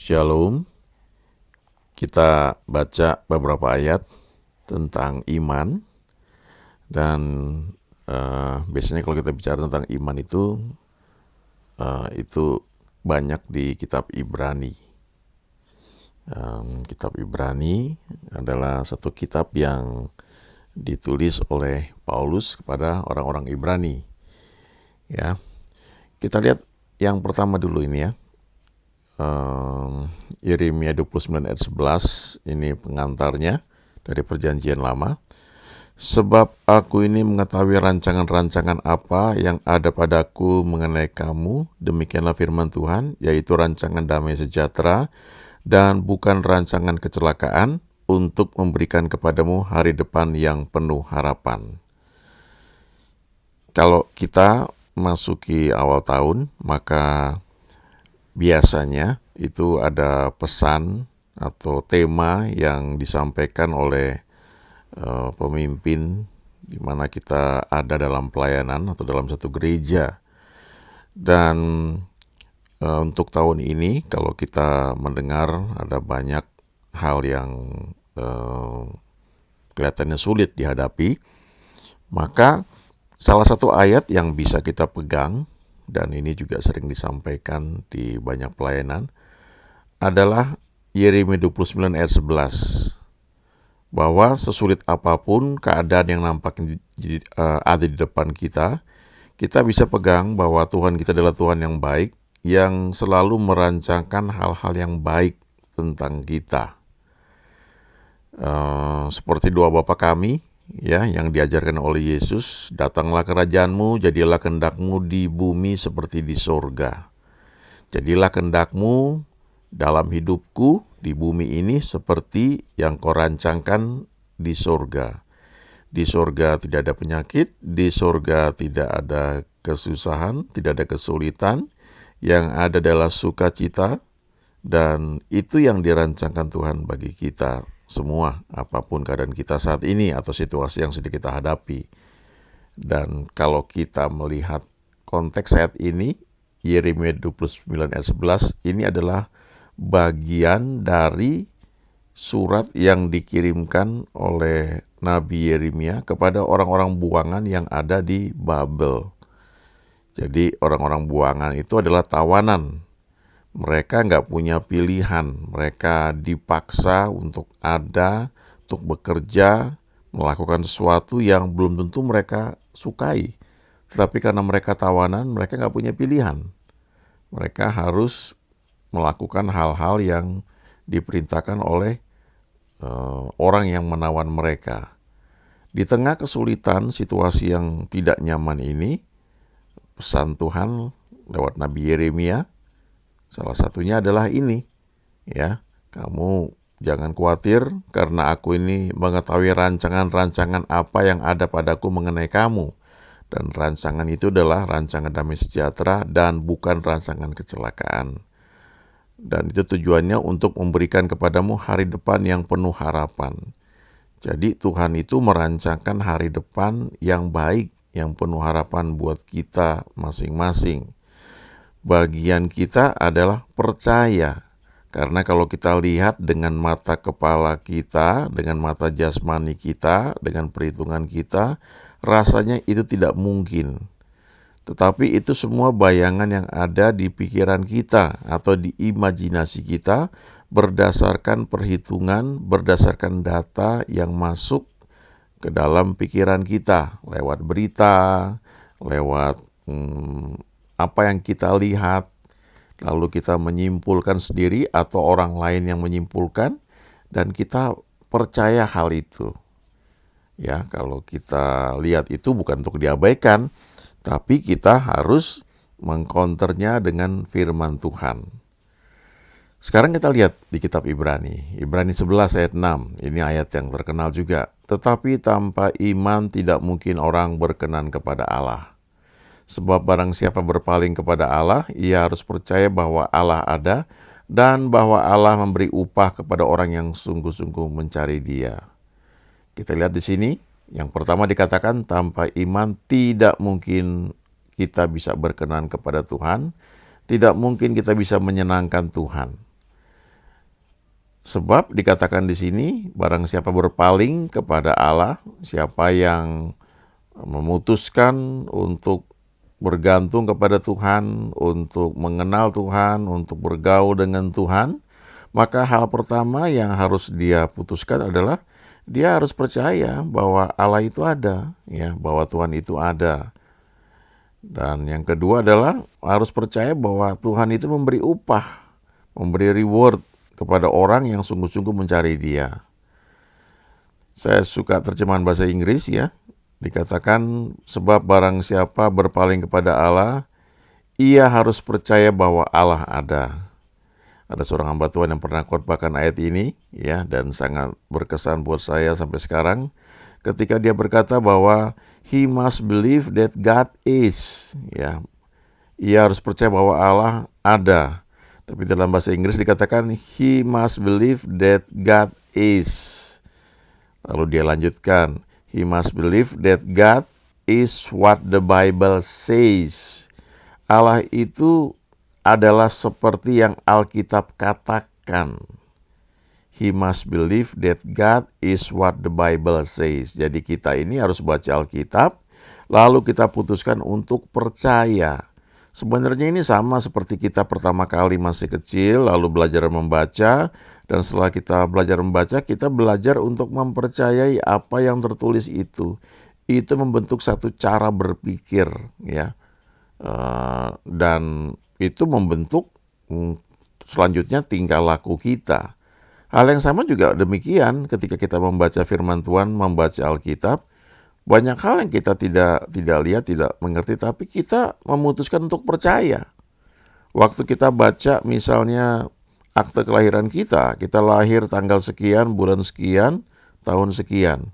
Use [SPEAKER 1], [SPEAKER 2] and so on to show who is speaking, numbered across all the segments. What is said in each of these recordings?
[SPEAKER 1] Shalom, kita baca beberapa ayat tentang iman dan biasanya kalau kita bicara tentang iman itu banyak di kitab Ibrani. Kitab Ibrani adalah satu kitab yang ditulis oleh Paulus kepada orang-orang Ibrani. Ya, kita lihat yang pertama dulu ini ya. Yeremia 29 ayat 11 ini pengantarnya dari perjanjian lama. Sebab aku ini mengetahui rancangan-rancangan apa yang ada padaku mengenai kamu, demikianlah firman Tuhan, yaitu rancangan damai sejahtera dan bukan rancangan kecelakaan, untuk memberikan kepadamu hari depan yang penuh harapan. Kalau kita masuki awal tahun, maka biasanya itu ada pesan atau tema yang disampaikan oleh pemimpin di mana kita ada dalam pelayanan atau dalam satu gereja. Dan untuk tahun ini kalau kita mendengar ada banyak hal yang kelihatannya sulit dihadapi, maka salah satu ayat yang bisa kita pegang, dan ini juga sering disampaikan di banyak pelayanan, adalah Yeremia 29 ayat 11. Bahwa sesulit apapun keadaan yang nampak ada di depan kita, kita bisa pegang bahwa Tuhan kita adalah Tuhan yang baik, yang selalu merancangkan hal-hal yang baik tentang kita. Seperti doa Bapa kami, ya, yang diajarkan oleh Yesus, datanglah kerajaan-Mu, jadilah kehendak-Mu di bumi seperti di sorga. Jadilah kehendak-Mu dalam hidupku di bumi ini seperti yang Kau rancangkan di sorga. Di sorga tidak ada penyakit, di sorga tidak ada kesusahan, tidak ada kesulitan, yang ada adalah sukacita, dan itu yang dirancangkan Tuhan bagi kita semua, apapun keadaan kita saat ini atau situasi yang sedang kita hadapi. Dan kalau kita melihat konteks ayat ini, Yeremia 29 ayat 11, ini adalah bagian dari surat yang dikirimkan oleh Nabi Yeremia kepada orang-orang buangan yang ada di Babel. Jadi orang-orang buangan itu adalah tawanan. Mereka nggak punya pilihan. Mereka dipaksa untuk untuk bekerja, melakukan sesuatu yang belum tentu mereka sukai. Tetapi karena mereka tawanan, mereka nggak punya pilihan. Mereka harus melakukan hal-hal yang diperintahkan oleh orang yang menawan mereka. Di tengah kesulitan situasi yang tidak nyaman ini, pesan Tuhan lewat Nabi Yeremia salah satunya adalah ini, ya, kamu jangan khawatir karena aku ini mengetahui rancangan-rancangan apa yang ada padaku mengenai kamu, dan rancangan itu adalah rancangan damai sejahtera dan bukan rancangan kecelakaan. Dan itu tujuannya untuk memberikan kepadamu hari depan yang penuh harapan. Jadi Tuhan itu merancangkan hari depan yang baik, yang penuh harapan buat kita masing-masing. Bagian kita adalah percaya. Karena kalau kita lihat dengan mata kepala kita, dengan mata jasmani kita, dengan perhitungan kita, rasanya itu tidak mungkin. Tetapi itu semua bayangan yang ada di pikiran kita atau di imajinasi kita berdasarkan perhitungan, berdasarkan data yang masuk ke dalam pikiran kita lewat berita, lewat apa yang kita lihat, lalu kita menyimpulkan sendiri atau orang lain yang menyimpulkan, dan kita percaya hal itu. Ya, kalau kita lihat itu bukan untuk diabaikan, tapi kita harus mengcounternya dengan firman Tuhan. Sekarang kita lihat di kitab Ibrani. Ibrani 11 ayat 6. Ini ayat yang terkenal juga. Tetapi tanpa iman tidak mungkin orang berkenan kepada Allah. Sebab barang siapa berpaling kepada Allah, ia harus percaya bahwa Allah ada dan bahwa Allah memberi upah kepada orang yang sungguh-sungguh mencari Dia. Kita lihat di sini. Yang pertama dikatakan tanpa iman tidak mungkin kita bisa berkenan kepada Tuhan, tidak mungkin kita bisa menyenangkan Tuhan. Sebab dikatakan di sini, barang siapa berpaling kepada Allah, siapa yang memutuskan untuk bergantung kepada Tuhan, untuk mengenal Tuhan, untuk bergaul dengan Tuhan, maka hal pertama yang harus dia putuskan adalah dia harus percaya bahwa Allah itu ada, ya, bahwa Tuhan itu ada. Dan yang kedua adalah harus percaya bahwa Tuhan itu memberi upah, memberi reward kepada orang yang sungguh-sungguh mencari Dia. Saya suka terjemahan bahasa Inggris, ya. Dikatakan, sebab barang siapa berpaling kepada Allah, ia harus percaya bahwa Allah ada. Ada seorang hamba Tuhan yang pernah khotbahkan ayat ini, ya, dan sangat berkesan buat saya sampai sekarang. Ketika dia berkata bahwa he must believe that God is, ya, ia harus percaya bahwa Allah ada. Tapi dalam bahasa Inggris dikatakan he must believe that God is. Lalu dia lanjutkan, he must believe that God is what the Bible says. Allah itu adalah seperti yang Alkitab katakan. He must believe that God is what the Bible says. Jadi kita ini harus baca Alkitab, lalu kita putuskan untuk percaya. Sebenarnya ini sama seperti kita pertama kali masih kecil, lalu belajar membaca, dan setelah kita belajar membaca, kita belajar untuk mempercayai apa yang tertulis itu. Itu membentuk satu cara berpikir, ya, dan itu membentuk selanjutnya tingkah laku kita. Hal yang sama juga demikian ketika kita membaca firman Tuhan, membaca Alkitab. Banyak hal yang kita tidak lihat, tidak mengerti, tapi kita memutuskan untuk percaya. Waktu kita baca misalnya akte kelahiran kita lahir tanggal sekian, bulan sekian, tahun sekian.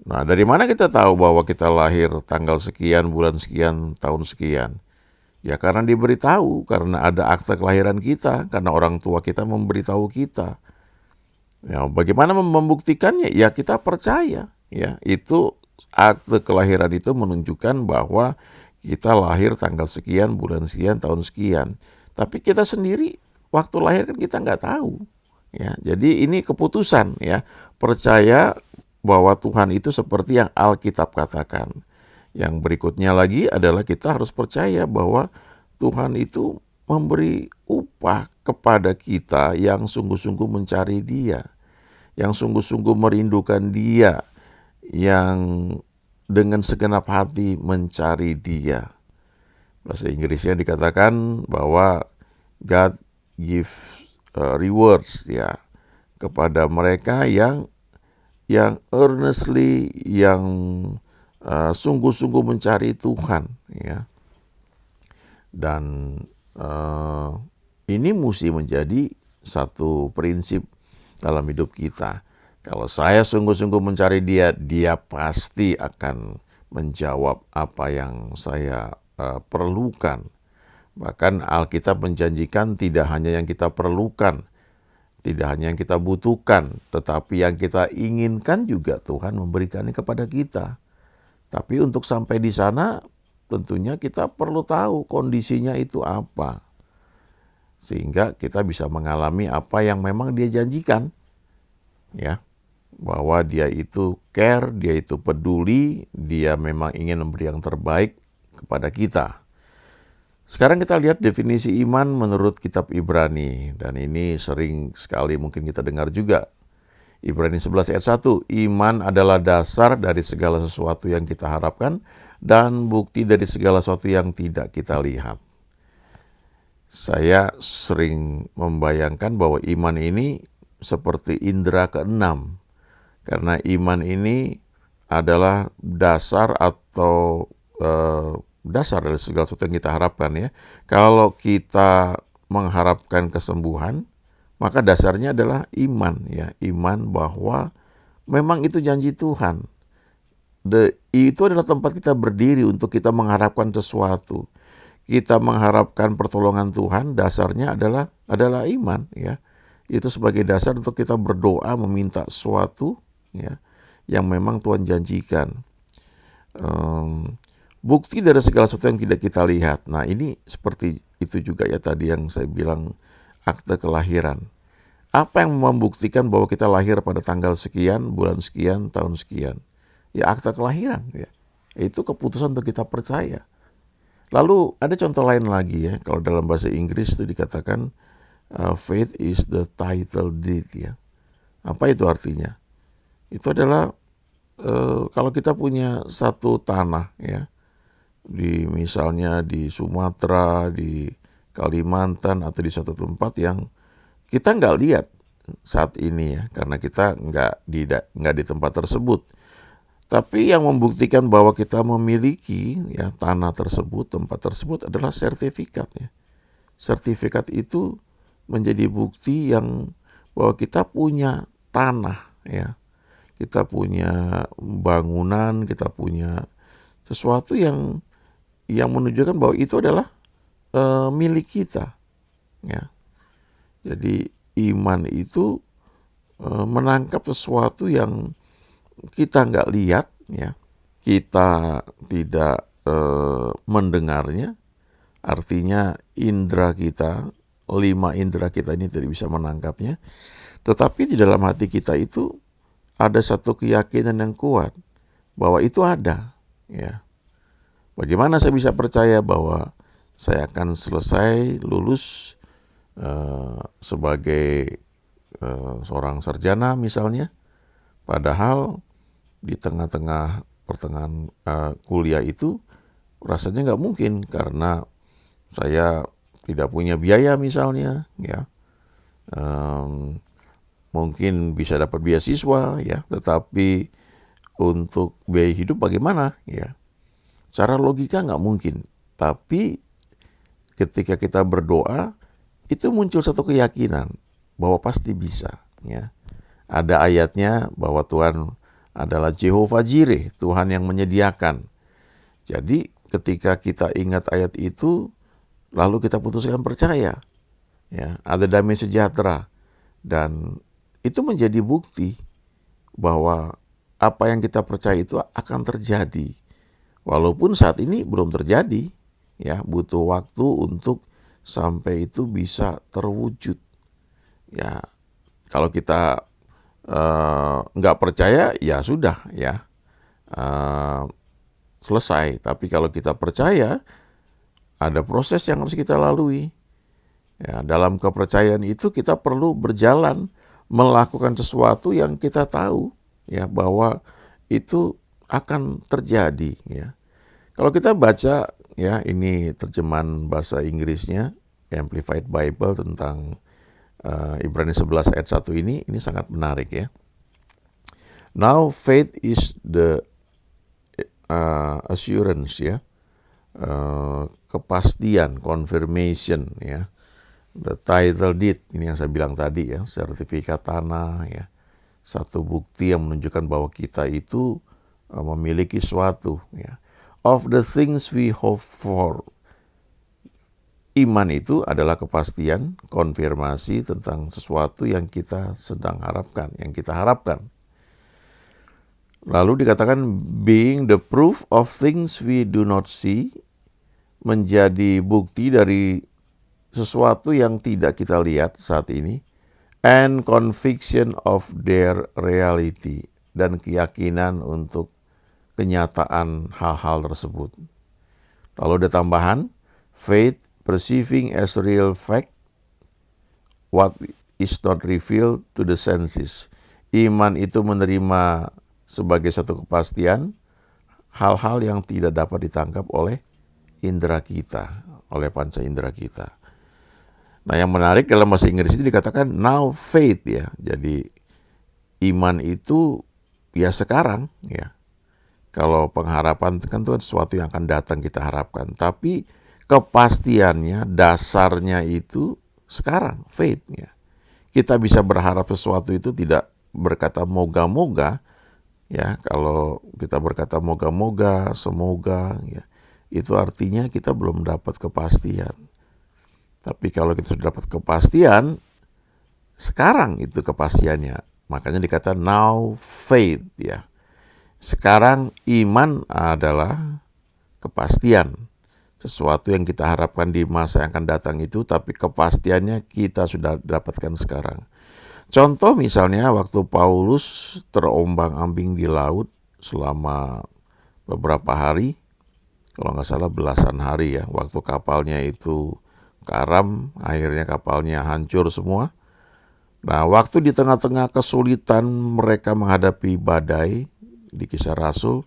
[SPEAKER 1] Nah, dari mana kita tahu bahwa kita lahir tanggal sekian, bulan sekian, tahun sekian? Ya karena diberitahu, karena ada akte kelahiran kita, karena orang tua kita memberitahu kita. Ya, bagaimana membuktikannya? Ya kita percaya, ya. Itu akte kelahiran itu menunjukkan bahwa kita lahir tanggal sekian, bulan sekian, tahun sekian. Tapi kita sendiri waktu lahir kan kita nggak tahu, ya. Jadi ini keputusan, ya, percaya bahwa Tuhan itu seperti yang Alkitab katakan. Yang berikutnya lagi adalah kita harus percaya bahwa Tuhan itu memberi upah kepada kita yang sungguh-sungguh mencari Dia, yang sungguh-sungguh merindukan Dia, yang dengan segenap hati mencari Dia. Bahasa Inggrisnya dikatakan bahwa God give rewards, ya, kepada mereka yang earnestly, yang sungguh-sungguh mencari Tuhan, ya. Dan ini mesti menjadi satu prinsip dalam hidup kita. Kalau saya sungguh-sungguh mencari Dia, Dia pasti akan menjawab apa yang saya perlukan. Bahkan Alkitab menjanjikan tidak hanya yang kita perlukan, tidak hanya yang kita butuhkan, tetapi yang kita inginkan juga Tuhan memberikannya kepada kita. Tapi untuk sampai di sana, tentunya kita perlu tahu kondisinya itu apa, sehingga kita bisa mengalami apa yang memang Dia janjikan, ya, bahwa Dia itu care, Dia itu peduli, Dia memang ingin memberi yang terbaik kepada kita. Sekarang kita lihat definisi iman menurut kitab Ibrani, dan ini sering sekali mungkin kita dengar juga. Ibrani 11 ayat 1, iman adalah dasar dari segala sesuatu yang kita harapkan dan bukti dari segala sesuatu yang tidak kita lihat. Saya sering membayangkan bahwa iman ini seperti indera keenam, karena iman ini adalah dasar atau dasar dari segala sesuatu yang kita harapkan, ya. Kalau kita mengharapkan kesembuhan, maka dasarnya adalah iman, ya, iman bahwa memang itu janji Tuhan. Itu adalah tempat kita berdiri untuk kita mengharapkan sesuatu. Kita mengharapkan pertolongan Tuhan, dasarnya adalah iman, ya. Itu sebagai dasar untuk kita berdoa meminta sesuatu, ya, yang memang Tuhan janjikan. Bukti dari segala sesuatu yang tidak kita lihat. Nah, ini seperti itu juga, ya, tadi yang saya bilang akte kelahiran. Apa yang membuktikan bahwa kita lahir pada tanggal sekian, bulan sekian, tahun sekian? Ya akta kelahiran. Ya. Itu keputusan untuk kita percaya. Lalu ada contoh lain lagi ya. Kalau dalam bahasa Inggris itu dikatakan faith is the title deed ya. Apa itu artinya? Itu adalah kalau kita punya satu tanah ya, misalnya di Sumatera, di Kalimantan atau di satu tempat yang kita nggak lihat saat ini ya, karena kita nggak di tempat tersebut. Tapi yang membuktikan bahwa kita memiliki ya tanah tersebut, tempat tersebut adalah sertifikat ya. Sertifikat itu menjadi bukti yang bahwa kita punya tanah ya. Kita punya bangunan, kita punya sesuatu yang menunjukkan bahwa itu adalah milik kita ya. Jadi iman itu menangkap sesuatu yang kita nggak lihat ya, kita tidak mendengarnya, artinya indera kita, 5 indera kita ini tidak bisa menangkapnya, tetapi di dalam hati kita itu ada satu keyakinan yang kuat bahwa itu ada ya. Bagaimana saya bisa percaya bahwa saya akan selesai lulus sebagai seorang sarjana misalnya, padahal di tengah-tengah pertengahan kuliah itu rasanya nggak mungkin karena saya tidak punya biaya misalnya ya, mungkin bisa dapat beasiswa ya, tetapi untuk biaya hidup bagaimana ya, secara logika nggak mungkin. Tapi ketika kita berdoa itu muncul satu keyakinan bahwa pasti bisa ya. Ada ayatnya bahwa Tuhan adalah Jehovah Jireh, Tuhan yang menyediakan. Jadi ketika kita ingat ayat itu, lalu kita putuskan percaya ya, ada damai sejahtera, dan itu menjadi bukti bahwa apa yang kita percaya itu akan terjadi. Walaupun saat ini belum terjadi ya, butuh waktu untuk sampai itu bisa terwujud. Ya, kalau kita nggak percaya ya sudah ya, selesai. Tapi kalau kita percaya, ada proses yang harus kita lalui. Ya, dalam kepercayaan itu kita perlu berjalan melakukan sesuatu yang kita tahu ya bahwa itu akan terjadi ya. Kalau kita baca ya, ini terjemahan bahasa Inggrisnya Amplified Bible tentang Ibrani 11 ayat 1 ini sangat menarik ya. Now faith is the assurance ya, kepastian, confirmation ya, the title deed, ini yang saya bilang tadi ya, sertifikat tanah ya, satu bukti yang menunjukkan bahwa kita itu memiliki suatu ya. Of the things we hope for. Iman itu adalah kepastian, konfirmasi tentang sesuatu yang kita sedang harapkan, yang kita harapkan. Lalu dikatakan being the proof of things we do not see, menjadi bukti dari sesuatu yang tidak kita lihat saat ini, and conviction of their reality, dan keyakinan untuk kenyataan hal-hal tersebut. Lalu ada tambahan, faith perceiving as real fact what is not revealed to the senses. Iman itu menerima sebagai satu kepastian hal-hal yang tidak dapat ditangkap oleh indera kita, oleh panca indera kita. Nah, yang menarik dalam bahasa Inggris itu dikatakan now faith ya. Jadi iman itu ya sekarang ya. Kalau pengharapan kan itu sesuatu yang akan datang kita harapkan, tapi kepastiannya, dasarnya itu sekarang, faith ya. Kita bisa berharap sesuatu itu tidak berkata moga-moga ya. Kalau kita berkata moga-moga, semoga ya, itu artinya kita belum dapat kepastian. Tapi kalau kita sudah dapat kepastian, sekarang itu kepastiannya. Makanya dikatakan now faith ya. Sekarang iman adalah kepastian. Sesuatu yang kita harapkan di masa yang akan datang itu, tapi kepastiannya kita sudah dapatkan sekarang. Contoh misalnya waktu Paulus terombang-ambing di laut selama beberapa hari, kalau nggak salah belasan hari ya, waktu kapalnya itu karam, akhirnya kapalnya hancur semua. Nah, waktu di tengah-tengah kesulitan mereka menghadapi badai di Kisah Rasul,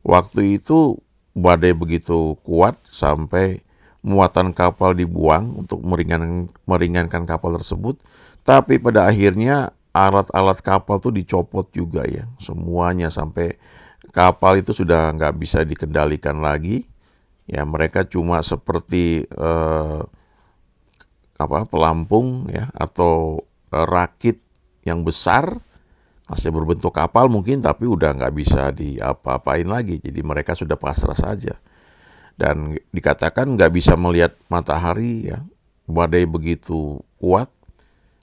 [SPEAKER 1] waktu itu badai begitu kuat sampai muatan kapal dibuang untuk meringankan kapal tersebut. Tapi pada akhirnya alat-alat kapal tuh dicopot juga ya, semuanya sampai kapal itu sudah nggak bisa dikendalikan lagi. Ya mereka cuma seperti pelampung ya atau rakit yang besar masih berbentuk kapal mungkin, tapi udah nggak bisa diapa-apain lagi. Jadi mereka sudah pasrah saja. Dan dikatakan nggak bisa melihat matahari ya, badai begitu kuat.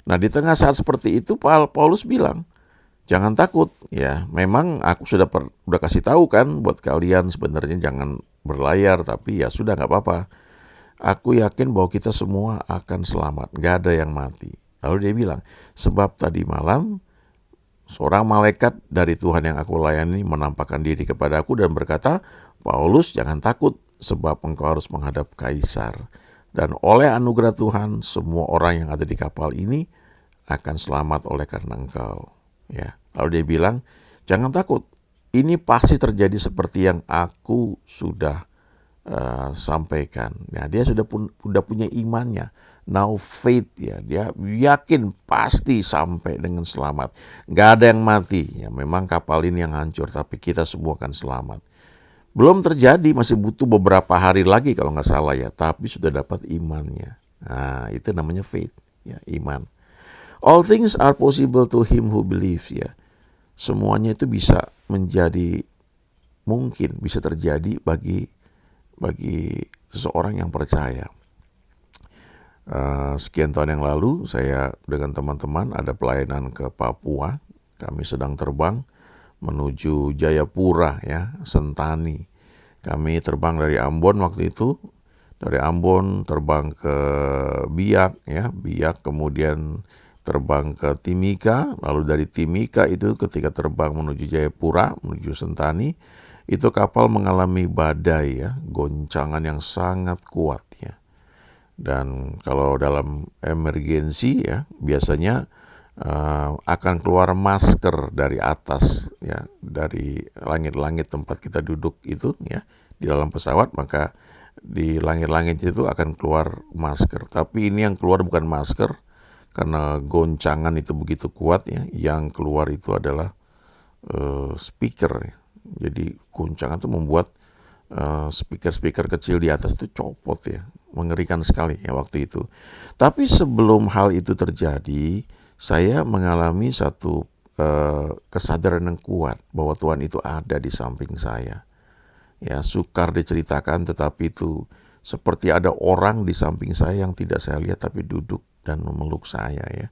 [SPEAKER 1] Nah di tengah saat seperti itu Paulus bilang, jangan takut ya. Memang aku udah kasih tahu kan buat kalian sebenarnya jangan berlayar, tapi ya sudah nggak apa-apa. Aku yakin bahwa kita semua akan selamat, nggak ada yang mati. Lalu dia bilang, sebab tadi malam seorang malaikat dari Tuhan yang aku layani menampakkan diri kepada aku dan berkata, Paulus jangan takut sebab engkau harus menghadap Kaisar. Dan oleh anugerah Tuhan semua orang yang ada di kapal ini akan selamat oleh karena engkau. Ya. Lalu dia bilang, jangan takut, ini pasti terjadi seperti yang aku sudah sampaikan. Nah, dia sudah punya imannya. Now faith ya, dia yakin pasti sampai dengan selamat. Gak ada yang mati. Ya, memang kapal ini yang hancur, tapi kita semua akan selamat. Belum terjadi, masih butuh beberapa hari lagi kalau nggak salah ya. Tapi sudah dapat imannya. Nah, itu namanya faith, ya, iman. All things are possible to him who believes ya. Semuanya itu bisa menjadi mungkin, bisa terjadi bagi seseorang yang percaya. Sekian tahun yang lalu saya dengan teman-teman ada pelayanan ke Papua. Kami sedang terbang menuju Jayapura ya, Sentani. Kami terbang dari Ambon waktu itu. Dari Ambon terbang ke Biak ya, Biak kemudian terbang ke Timika, lalu dari Timika itu ketika terbang menuju Jayapura, menuju Sentani, itu kapal mengalami badai ya, goncangan yang sangat kuat ya. Dan kalau dalam emergensi ya, biasanya akan keluar masker dari atas ya, dari langit-langit tempat kita duduk itu ya, di dalam pesawat, maka di langit-langit itu akan keluar masker. Tapi ini yang keluar bukan masker, karena goncangan itu begitu kuat ya, yang keluar itu adalah speaker ya. Jadi goncangan itu membuat speaker-speaker kecil di atas itu copot ya, mengerikan sekali ya waktu itu. Tapi sebelum hal itu terjadi, saya mengalami satu kesadaran yang kuat bahwa Tuhan itu ada di samping saya. Ya, sukar diceritakan, tetapi itu seperti ada orang di samping saya yang tidak saya lihat tapi duduk dan memeluk saya ya,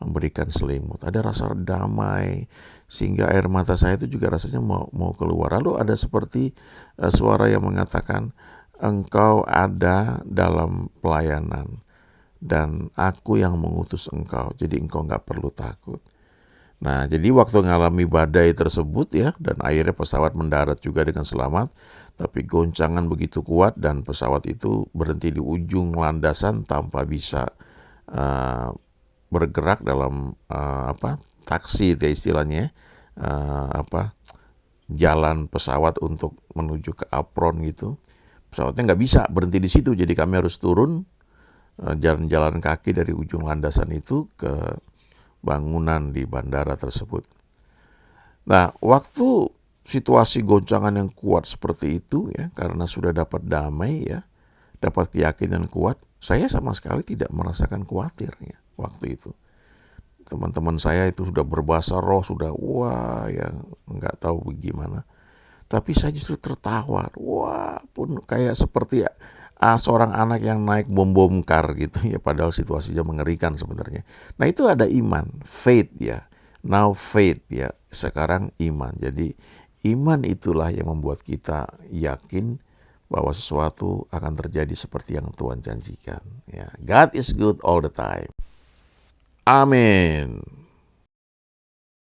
[SPEAKER 1] memberikan selimut. Ada rasa damai sehingga air mata saya itu juga rasanya mau keluar. Lalu ada seperti suara yang mengatakan, engkau ada dalam pelayanan dan aku yang mengutus engkau, jadi engkau gak perlu takut. Nah, jadi waktu mengalami badai tersebut ya, dan akhirnya pesawat mendarat juga dengan selamat, tapi goncangan begitu kuat dan pesawat itu berhenti di ujung landasan tanpa bisa bergerak dalam taksi itu istilahnya, jalan pesawat untuk menuju ke apron gitu. Pesawatnya nggak bisa berhenti di situ, jadi kami harus turun jalan-jalan kaki dari ujung landasan itu ke bangunan di bandara tersebut. Nah, waktu situasi goncangan yang kuat seperti itu ya, karena sudah dapat damai ya, dapat keyakinan kuat, saya sama sekali tidak merasakan khawatir ya waktu itu. Teman-teman saya itu sudah berbahasa roh, sudah wah ya nggak tahu bagaimana. Tapi saya justru tertawa, wah pun kayak seperti seorang anak yang naik bom kar gitu ya, padahal situasinya mengerikan sebenarnya. Nah itu ada iman, faith ya. Now faith ya, sekarang iman. Jadi iman itulah yang membuat kita yakin bahwa sesuatu akan terjadi seperti yang Tuhan janjikan. Ya, God is good all the time. Amin.